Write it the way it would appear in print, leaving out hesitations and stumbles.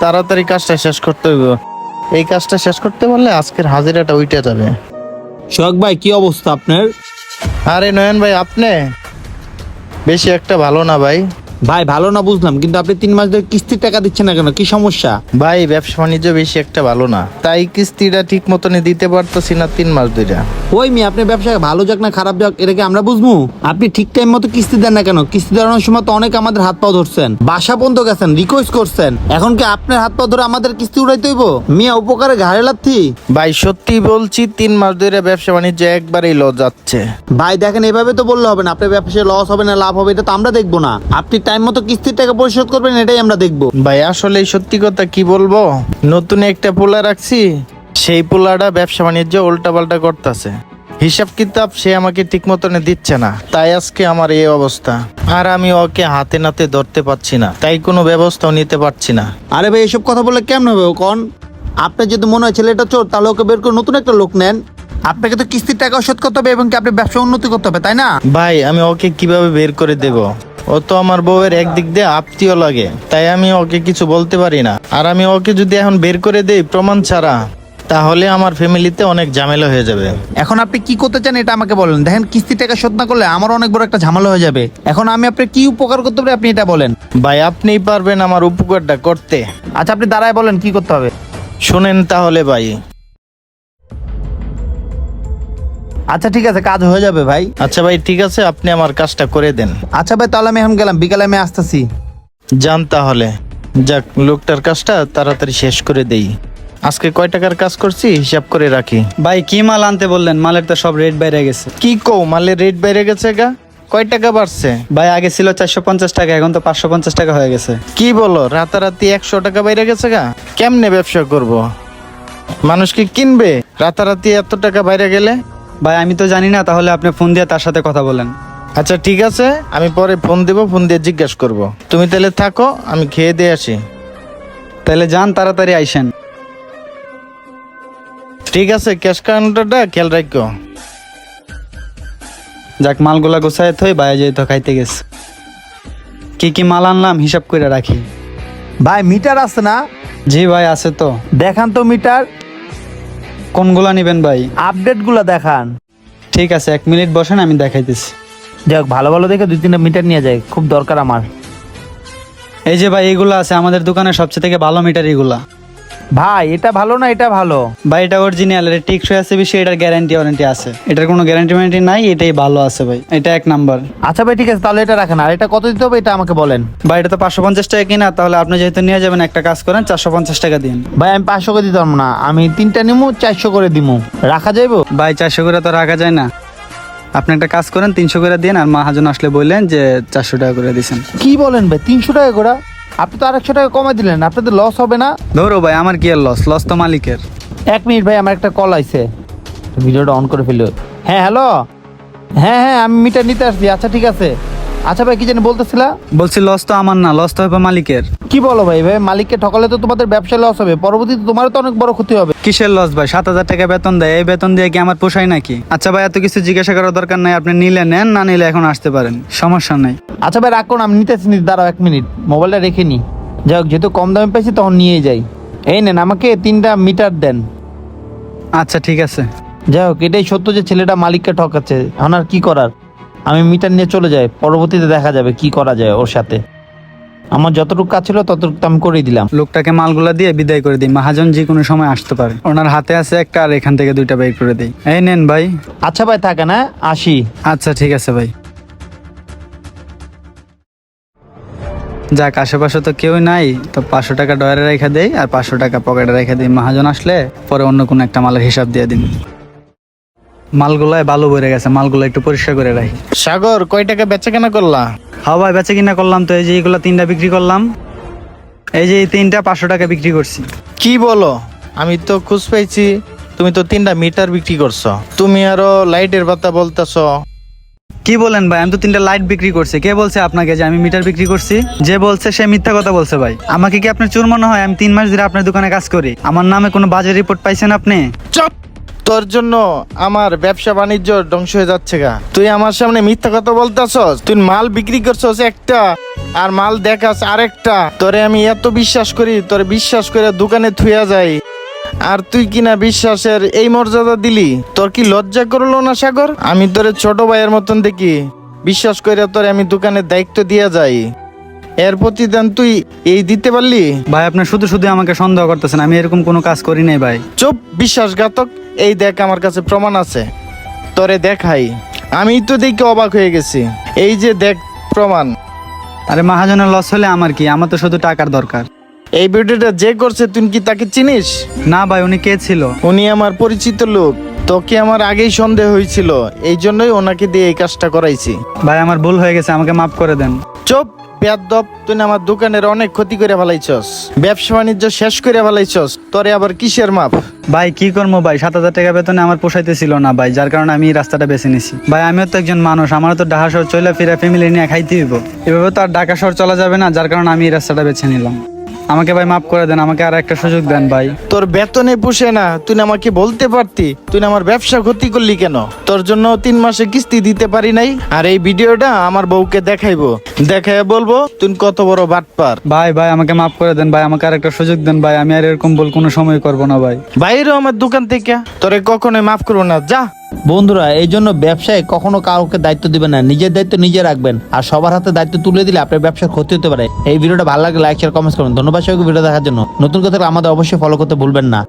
তাড়াতাড়ি কাজটা শেষ করতে হইব। এই কাজটা শেষ করতে পারলে আজকের হাজিরাটা উইটা যাবে। সোহাগ ভাই, কি অবস্থা আপনার? আরে নয়ন ভাই, আপনি বেশি একটা ভালো না ভাই। ভাই ভালো না বুঝলাম, কিন্তু আপনি 3 মাস ধরে কিস্তির টাকা দিচ্ছেন না কেন? কি সমস্যা? ভাই ব্যবসা বাণিজ্য বেশি একটা ভালো না, তাই কিস্তিটা ঠিক মতনই দিতে পারতেছি না 3 মাস ধরে। ওই মেয়ে, আপনি ব্যবসা ভালো যাক না খারাপ যাক এটা কি আমরা বুঝবো? আপনি ঠিক টাইম মতো কিস্তি দেন না কেন? কিস্তি দেওয়ার সময় তো অনেক আমাদের হাত পাও ধরছেন, বাসা পর্যন্ত গেছেন, রিকোয়েস্ট করছেন। এখন কি আপনার হাত পা ধরে আমাদের কিস্তি উড়াইতে হইব? মিয়া উপকারে ঘাড়ে লাথি। ভাই সত্যি বলছি, 3 মাস ধরে ব্যবসা বাণিজ্য একবারেই লস যাচ্ছে। ভাই দেখেন, এভাবে তো বললে হবে না। আপনার ব্যবসায় লস হবে না লাভ হবে এটা তো আমরা দেখবো না। আপনি টাইম মতো কিস্তির টাকা পরিশোধ করবেন, এটাই আমরা দেখবো। ভাই আসলে সত্যি কথা কি বলবো, নতুন একটা পোলা রাখছি, সেই পোলাটা ব্যবসা বাণিজ্য উল্টাপাল্টা করতেছে। হিসাব কিতাব সে আমাকে ঠিক মতনে দিচ্ছে না, তাই আজকে আমার এই অবস্থা। আর আমি ওকে হাতে নাতে ধরতে পারছি না, তাই কোনো ব্যবস্থাও নিতে পারছি না। আরে ভাই, এসব কথা বললে কেমন হবে কোন? আপনার যদি মনে হয় ছেলেটা চোর, তাহলে ওকে বের করে নতুন একটা লোক নেন। আপনাকে তো কিস্তির টাকা শোধ করতে হবে এবং কি আপনার ব্যবসা উন্নতি করতে হবে, তাই না? ভাই আমি ওকে কিভাবে বের করে দেব? ও তো আমার বউয়ের একদিক দিয়ে আত্মীয় লাগে, তাই আমি ওকে কিছু বলতে পারি না। আর আমি ওকে যদি এখন বের করে দেই প্রমাণ ছাড়া, তাহলে আমার ফ্যামিলিতে অনেক ঝামেলা হয়ে যাবে। এখন আপনি কি করতে চান এটা আমাকে বলেন। দেখেন, কিস্তির টাকা শোধ না করলে আমার অনেক বড় একটা ঝামেলা হয়ে যাবে। এখন আমি আপনার কি উপকার করতে পারি আপনি এটা বলেন। ভাই আপনিই পারবেন আমার উপকারটা করতে। আচ্ছা, আপনি দাঁড়ায় বলেন কি করতে হবে। শোনেন তাহলে ভাই। আচ্ছা ঠিক আছে, কাজ হয়ে যাবে ভাই। আচ্ছা ভাই ঠিক আছে, আপনি আমার কাজটা করে দেন। আচ্ছা ভাই, তাহলে আমি এখন গেলাম, বিকালে আমি আসতেছি। যান তাহলে। যাক, লোকটার কাজটা তাড়াতাড়ি শেষ করে দেই। আজকে কয় টাকার কাজ করছি হিসাব করে রাখি। ভাই কি মাল আনতে বললেন? মালের তো সব রেট বাইরে গেছে। কি কও, মালের রেট বেড়ে গেছে গা? কয় টাকা বাড়ছে? ভাই আগে ছিল 450 টাকা, এখন তো 550 টাকা হয়ে গেছে। কি বলো, রাতারাতি 100 টাকা বাইরে গেছে গা? কেমনে ব্যবসা করব? মানুষ কি কিনবে রাতারাতি এত টাকা বাইরে গেলে? ভাই আমি তো জানি না, তাহলে আপনি ফোন দিয়ে তার সাথে কথা বলেন। আচ্ছা ঠিক আছে, আমি পরে ফোন দেব, ফোন দিয়ে জিজ্ঞাসা করব। তুমি তাহলে থাকো, আমি খেয়ে দিয়ে আসি। তাহলে যান, তাড়াতাড়ি আইসেন। ঠিক আছে, ক্যাশ কাউন্টারটা খেয়াল রাখো। যাক, মালগুলা গোছায় থই, বাইরে যেয়ে তো খাইতে গেছে। কি কি মাল আনলাম হিসাব করে রাখি। ভাই মিটার আছে না? জি ভাই আছে তো। দেখান তো মিটার, কোনগুলা নিবেন ভাই? আপডেট গুলা দেখান। ঠিক আছে, 1 মিনিট বসেন, আমি দেখাইতেছি। যাক, ভালো ভালো দেখে 2-3টা মিটার নিয়ে যায়, খুব দরকার আমার। এই যে ভাই, এগুলা আছে আমাদের দোকানে সবচেয়ে থেকে ভালো মিটার এগুলা। ভাই এটা ভালো না এটা ভালো? ভাই এটা অরিজিনাল, এর টেকসই আছে বেশি, এটার গ্যারান্টি ওয়ারেন্টি আছে। এটার কোনো গ্যারান্টি ওয়ারেন্টি নাই, এটাই ভালো আছে ভাই, এটা 1 নাম্বার। আচ্ছা ভাই ঠিক আছে, তাহলে এটা রাখেন। আর এটা কত দিতে হবে এটা আমাকে বলেন। ভাই এটা তো 550 টাকা কিনা, তাহলে আপনি যেহেতু নিয়ে যাবেন, একটা কাজ করেন, 450 টাকা দিন। ভাই আমি 500 করে দিতে পারবো না, আমি 3টা নিমু, 400 করে দিমু। রাখা যাইবো? ভাই 400 করে তো রাখা যায় না। আপনি একটা কাজ করেন, 300 করে দিন, আর মাহাজন আসলে বললেন যে 400 টাকা করে দিছেন। কি বলেন ভাই, 300 টাকা করে? আপনি তো আর 100 টাকা কমাই দিলেন, আপনাদের লস হবে না? ধরো ভাই, আমার কি আর লস? লস তো মালিকের। 1 মিনিট ভাই, আমার একটা কল আইছে, ভিডিওটা অন করে ফেলো। হ্যাঁ হ্যালো, হ্যাঁ আমি মিটার নিতে আসছি। আচ্ছা ঠিক আছে। আচ্ছা ভাই, কি জানি বলতেছিলা? বলছি লস তো আমার না, লস তো হবে মালিকের। কি বলো ভাই? ভাই মালিককে ঠকালে তো তোমাদের ব্যবসায় লস হবে, পরবর্তীতে তোমারও তো অনেক বড় ক্ষতি হবে। কিসের লস ভাই? 7000 টাকা বেতন দেয়, এই বেতন দিয়ে কি আমার পোষায় নাকি? আচ্ছা ভাই, এত কিছু জিজ্ঞাসা করার দরকার নাই, আপনি নিলে নেন, না নিলে এখন আসতে পারেন, সমস্যা নাই। আচ্ছা ভাই রাখুন, আমি নিতেছি, দাঁড়াও 1 মিনিট, মোবাইলটা রেখে নি। যাই হোক, যেহেতু কম দামে পেয়েছি তখন নিয়েই যাই। এই নেন, আমাকে 3টা মিটার দেন। আচ্ছা ঠিক আছে। যাই হোক, এটাই সত্য যে ছেলেটা মালিককে ঠকাচ্ছে। এখন আর কি করার, আমি মিটার নিয়ে চলে যাই, পরবর্তীতে দেখা যাবে কি করা যায় ওর সাথে। আমার যতটুকু কাজ ছিল ততটুকু তো আমি করেই দিলাম। লোকটাকে মালগুলা দিয়ে বিদায় করে দিই, মহাজন যে কোনো সময় আসতে পারে। ওনার হাতে আছে একটা, আর এখান থেকে 2টা বের করে দিই। এই নেন ভাই। আচ্ছা ভাই থাকেন, হ্যাঁ আসি। আচ্ছা ঠিক আছে ভাই। যাক, আশেপাশে তো কেউ নাই, তো 500 টাকা ডয়ারে রেখে দেই, আর 500 টাকা পকেটে রেখে দিই। মহাজন আসলে পরে অন্য কোনো একটা মালের হিসাব দিয়ে দিন। মালগুলায় বালু ভরে গেছে, মালগুলো একটু পরিষ্কার করে রাখি। সাগর, কয় টাকা বেচা কেনা করলা? হ্যাঁ ভাই, বেচে কিনা করলাম তো। এই যে এইগুলা 3টা বিক্রি করলাম, এই যে এই 3টা 500 টাকা বিক্রি করছি। কি বলো, আমি তো খুঁজ পাইছি তুমি তো 3টা মিটার বিক্রি করছো, তুমি আরো লাইটের কথা বলতেছো। কি বলেন ভাই? আমি তো 3টা লাইট বিক্রি করছি। কে বলছে আপনাকে যে আমি মিটার বিক্রি করছি? যে বলছে সে মিথ্যা কথা বলছে ভাই। আমাকে কি আপনার চোর মনে হয়? আমি 3 মাস ধরে আপনার দোকানে কাজ করি, আমার নামে কোনো বাজে রিপোর্ট পাইছেন আপনি? চুপ! তোর জন্য আমার ব্যবসা বাণিজ্য ধ্বংস হয়ে যাচ্ছে গা। তুই আমার সামনে মিথ্যা কথা বলতেছস, তুই মাল বিক্রি করছস একটা আর মাল দেখাস আরেকটা। তোরে আমি এত বিশ্বাস করি, তোরে বিশ্বাস করে দোকানে থুয়া যাই, আর তুই কিনা বিশ্বাসের এই মর্যাদা দিলি। তোর কি লজ্জা করলো না সাগর? আমি তোরে ছোট ভাইয়ের মতন দেখি, বিশ্বাস করে তোরে আমি দোকানের দায়িত্ব দিয়ে যাই, এর প্রতিদান তুই এই দিতে পারলি? ভাই আপনি শুধু শুধু আমাকে সন্দেহ করতেছেন, আমি এরকম কোনো কাজ করি নাই ভাই। চুপ, বিশ্বাসঘাতক। এই দেখ আমার কাছে প্রমাণ আছে, তোরে দেখাই। আমি তো দেখে অবাক হয়ে গেছি, এই যে দেখ প্রমাণ। আরে মহাজনের লস হলে আমার কি, আমার তো শুধু টাকার দরকার। এই ভিডিওটা যে করছে তুই কি তাকে চিনিস? না ভাই, উনি কে ছিল? উনি আমার পরিচিত লোক, তোকে আমার আগেই সন্দেহ হয়েছিল, এই জন্যই ওনাকে দিয়ে এই কাজটা করাইছি। ভাই আমার ভুল হয়ে গেছে, আমাকে মাফ করে দেন। চুপ বেয়াদব, তুই না আমার দোকানের অনেক ক্ষতি করে ফেলাইছস, ব্যবসা বাণিজ্য শেষ করে ফেলাইছস, তোরে আবার কিসের মাপ? ভাই কি করবো ভাই, 7,000 টাকা বেতনে আমার পোষাইতেছিল না ভাই, যার কারণে আমি এই রাস্তাটা বেছে নিছি। ভাই আমিও তো একজন মানুষ, আমারও তো ঢাকা শহর চলে ফিরে ফ্যামিলি নিয়ে খাইতে হইব, এভাবে তো আর ঢাকা শহর চলা যাবে না, যার কারণে আমি এই রাস্তাটা বেছে নিলাম। আমাকে ভাই মাফ করে দেন, আমাকে আর একটা সুযোগ দেন ভাই। তোর বেতনে পুষে না, তুই না আমাকে বলতে পারতি, তুই না আমার ব্যবসা ক্ষতি করলি কেন? তোর জন্য 3 মাসে কিস্তি দিতে পারি নাই, আর এই ভিডিওটা আমার বউকে দেখাইবো, দেখায় বলবো তুই কত বড় বাটপার। ভাই ভাই আমাকে মাফ করে দেন ভাই, আমাকে আর একটা সুযোগ দেন ভাই, আমি আর এরকম ভুল কোনো সময় করবো না ভাই। বাইরেও আমার দোকান থেকে, তোরে কখনোই মাফ করবো না, যা। বন্ধুরা, এই জন্য ব্যবসায় কখনো কাউকে দায়িত্ব দিবেন না, নিজের দায়িত্ব নিজে রাখবেন, আর সবার হাতে দায়িত্ব তুলে দিলে আপনার ব্যবসার ক্ষতি হতে পারে। এই ভিডিওটা ভালো লাগলে লাইক শেয়ার কমেন্ট করুন। ধন্যবাদ সবাইকে ভিডিও দেখার জন্য। নতুন কথা আমাদের অবশ্যই ফলো করতে ভুলবেন না।